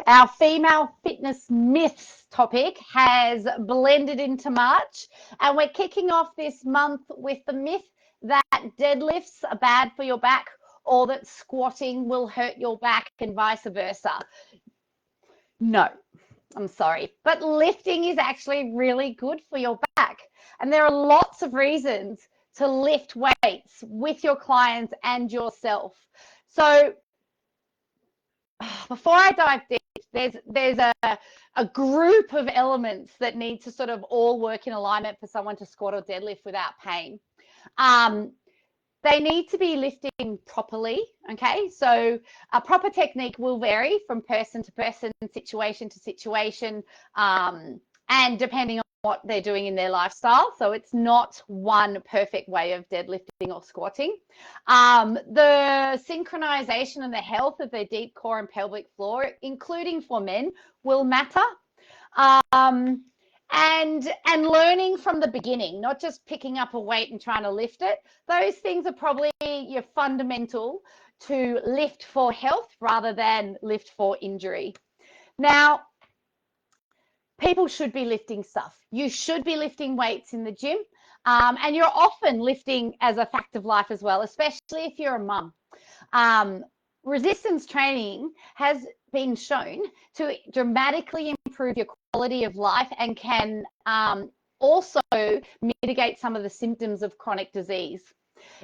our female fitness myths topic has blended into March, and we're kicking off this month with the myth that deadlifts are bad for your back or that squatting will hurt your back and vice versa. No, I'm sorry, but lifting is actually really good for your back. And there are lots of reasons to lift weights with your clients and yourself. So before I dive deep, there's a group of elements that need to sort of all work in alignment for someone to squat or deadlift without pain. They need to be lifting properly, okay? So a proper technique will vary from person to person, situation to situation, and depending on what they're doing in their lifestyle. So it's not one perfect way of deadlifting or squatting. The synchronization and the health of their deep core and pelvic floor, including for men, will matter. And learning from the beginning, not just picking up a weight and trying to lift it. Those things are probably your fundamental to lift for health rather than lift for injury. Now, people should be lifting stuff. You should be lifting weights in the gym, and you're often lifting as a fact of life as well, especially if you're a mum. Resistance training has been shown to dramatically improve your quality of life and can also mitigate some of the symptoms of chronic disease.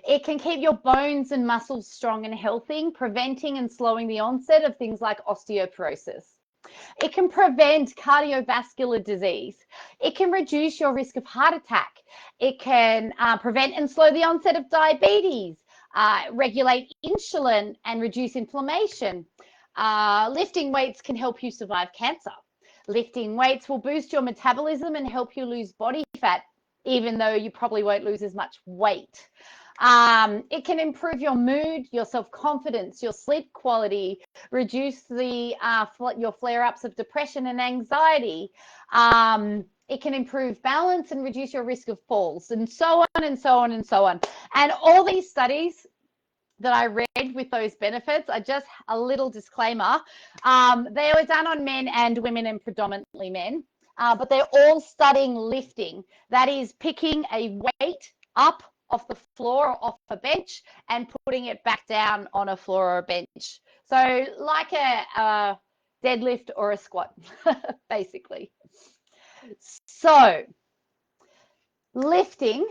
It can keep your bones and muscles strong and healthy, preventing and slowing the onset of things like osteoporosis. It can prevent cardiovascular disease. It can reduce your risk of heart attack. It can prevent and slow the onset of diabetes, regulate insulin and reduce inflammation. Lifting weights can help you survive cancer. Lifting weights will boost your metabolism and help you lose body fat, even though you probably won't lose as much weight. It can improve your mood, your self-confidence, your sleep quality, reduce your flare-ups of depression and anxiety. It can improve balance and reduce your risk of falls, and so on and so on and so on. And all these studies that I read with those benefits are just a little disclaimer. They were done on men and women, and predominantly men, but they're all studying lifting. That is picking a weight up off the floor or off a bench and putting it back down on a floor or a bench. So like a deadlift or a squat, basically. So lifting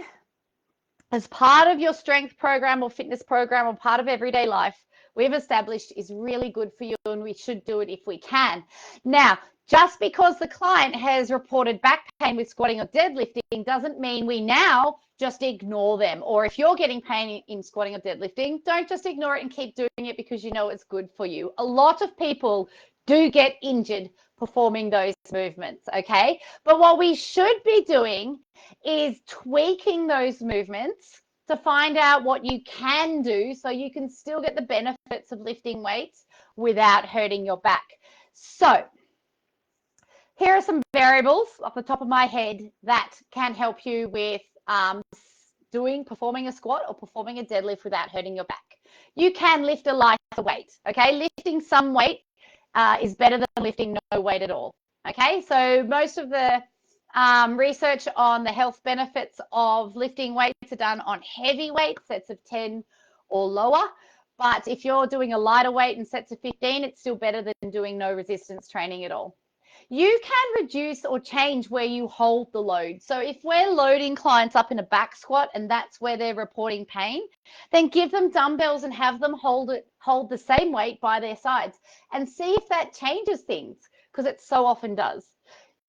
as part of your strength program or fitness program or part of everyday life, we've established is really good for you, and we should do it if we can. Now, just because the client has reported back pain with squatting or deadlifting doesn't mean we now just ignore them. Or if you're getting pain in squatting or deadlifting, don't just ignore it and keep doing it because you know it's good for you. A lot of people do get injured performing those movements, okay? But what we should be doing is tweaking those movements to find out what you can do so you can still get the benefits of lifting weights without hurting your back. So here are some variables off the top of my head that can help you with performing a squat or performing a deadlift without hurting your back. You can lift a lighter weight, okay? Lifting some weight is better than lifting no weight at all, okay? So most of the research on the health benefits of lifting weights are done on heavy weights, sets of 10 or lower. But if you're doing a lighter weight in sets of 15, it's still better than doing no resistance training at all. You can reduce or change where you hold the load. So if we're loading clients up in a back squat and that's where they're reporting pain, then give them dumbbells and have them hold the same weight by their sides and see if that changes things, because it so often does.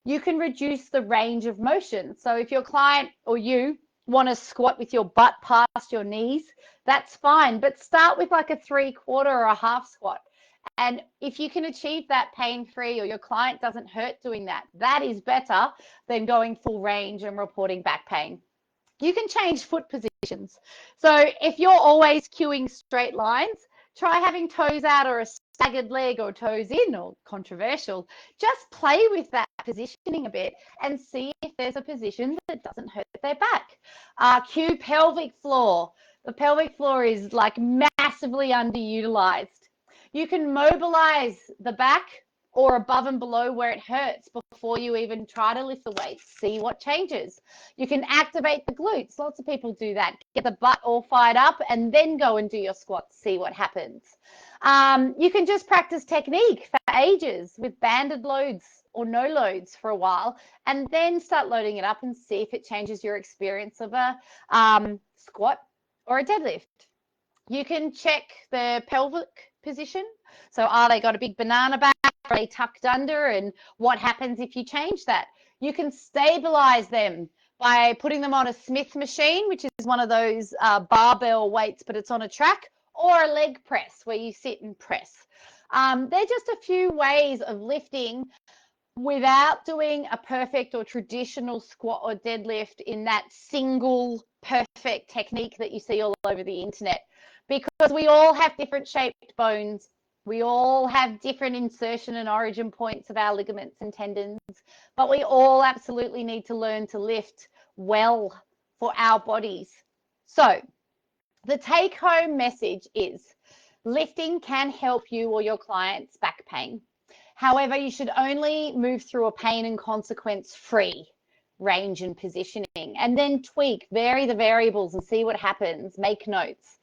You can reduce the range of motion. So if your client or you want to squat with your butt past your knees, that's fine, but start with like a 3/4 or a half squat. And if you can achieve that pain-free or your client doesn't hurt doing that, that is better than going full range and reporting back pain. You can change foot positions. So if you're always cueing straight lines, try having toes out or a staggered leg or toes in, or controversial. Just play with that positioning a bit and see if there's a position that doesn't hurt their back. Cue pelvic floor. The pelvic floor is like massively underutilized. You can mobilize the back or above and below where it hurts before you even try to lift the weight. See what changes. You can activate the glutes. Lots of people do that. Get the butt all fired up and then go and do your squats. See what happens. You can just practice technique for ages with banded loads or no loads for a while, and then start loading it up and see if it changes your experience of a squat or a deadlift. You can check the pelvic position. So are they got a big banana back? Are they tucked under? And what happens if you change that? You can stabilize them by putting them on a Smith machine, which is one of those barbell weights, but it's on a track, or a leg press where you sit and press. They're just a few ways of lifting without doing a perfect or traditional squat or deadlift in that single perfect technique that you see all over the internet, because we all have different shaped bones. We all have different insertion and origin points of our ligaments and tendons, but we all absolutely need to learn to lift well for our bodies. So the take home message is lifting can help you or your clients' back pain. However, you should only move through a pain and consequence free range and positioning, and then tweak, vary the variables and see what happens. Make notes.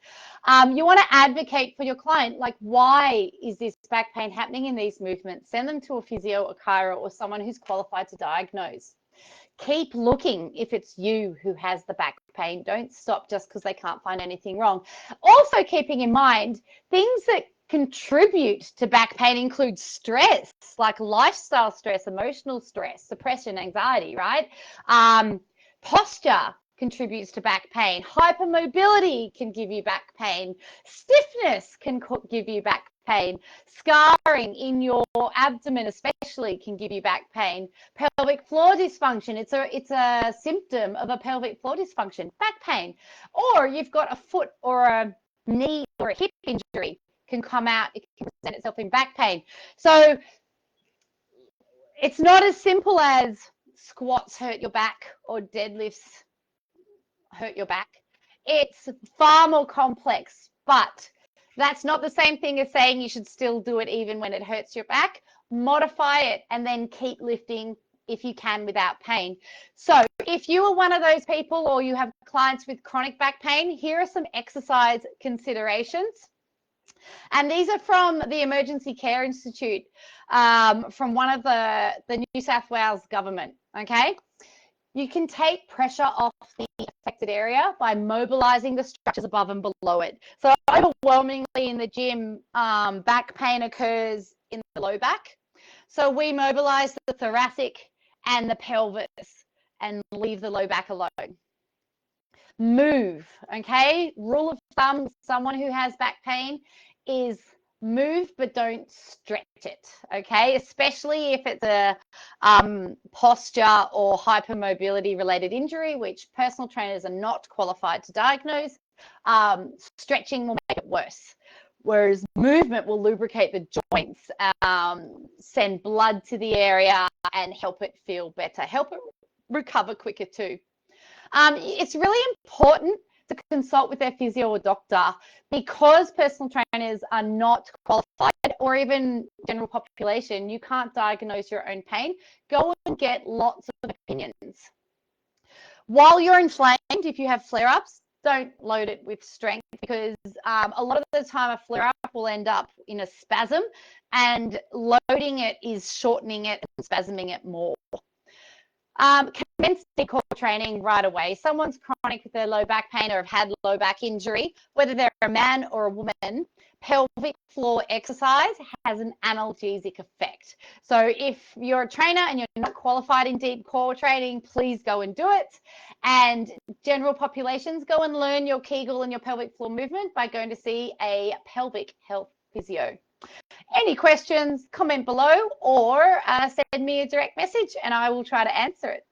You want to advocate for your client, like, why is this back pain happening in these movements? Send them to a physio, a chiro, or someone who's qualified to diagnose. Keep looking if it's you who has the back pain. Don't stop just because they can't find anything wrong. Also, keeping in mind, things that contribute to back pain include stress, like lifestyle stress, emotional stress, suppression, anxiety, right? Posture contributes to back pain. Hypermobility can give you back pain. Stiffness can give you back pain. Scarring in your abdomen especially can give you back pain. Pelvic floor dysfunction, it's a symptom of a pelvic floor dysfunction, back pain. Or you've got a foot or a knee or a hip injury, can come out, it can present itself in back pain. So it's not as simple as squats hurt your back or deadlifts hurt your back. It's far more complex, but that's not the same thing as saying you should still do it even when it hurts your back. Modify it and then keep lifting if you can without pain. So if you are one of those people or you have clients with chronic back pain, here are some exercise considerations. And these are from the Emergency Care Institute, from one of the New South Wales government, okay? You can take pressure off the affected area by mobilizing the structures above and below it. So overwhelmingly in the gym, back pain occurs in the low back. So we mobilize the thoracic and the pelvis and leave the low back alone. Move, okay? Rule of thumb, someone who has back pain is move, but don't stretch it, okay? Especially if it's a posture or hypermobility related injury, which personal trainers are not qualified to diagnose. Stretching will make it worse, whereas movement will lubricate the joints, send blood to the area and help it feel better, help it recover quicker too. It's really important to consult with their physio or doctor, because personal trainers are not qualified, or even general population, you can't diagnose your own pain. Go and get lots of opinions. While you're inflamed, if you have flare-ups, don't load it with strength, because a lot of the time a flare-up will end up in a spasm, and loading it is shortening it and spasming it more. Commence deep core training right away. Someone's chronic with their low back pain or have had low back injury, whether they're a man or a woman, pelvic floor exercise has an analgesic effect. So if you're a trainer and you're not qualified in deep core training, please go and do it. And general populations, go and learn your Kegel and your pelvic floor movement by going to see a pelvic health physio. Any questions, comment below, or send me a direct message and I will try to answer it.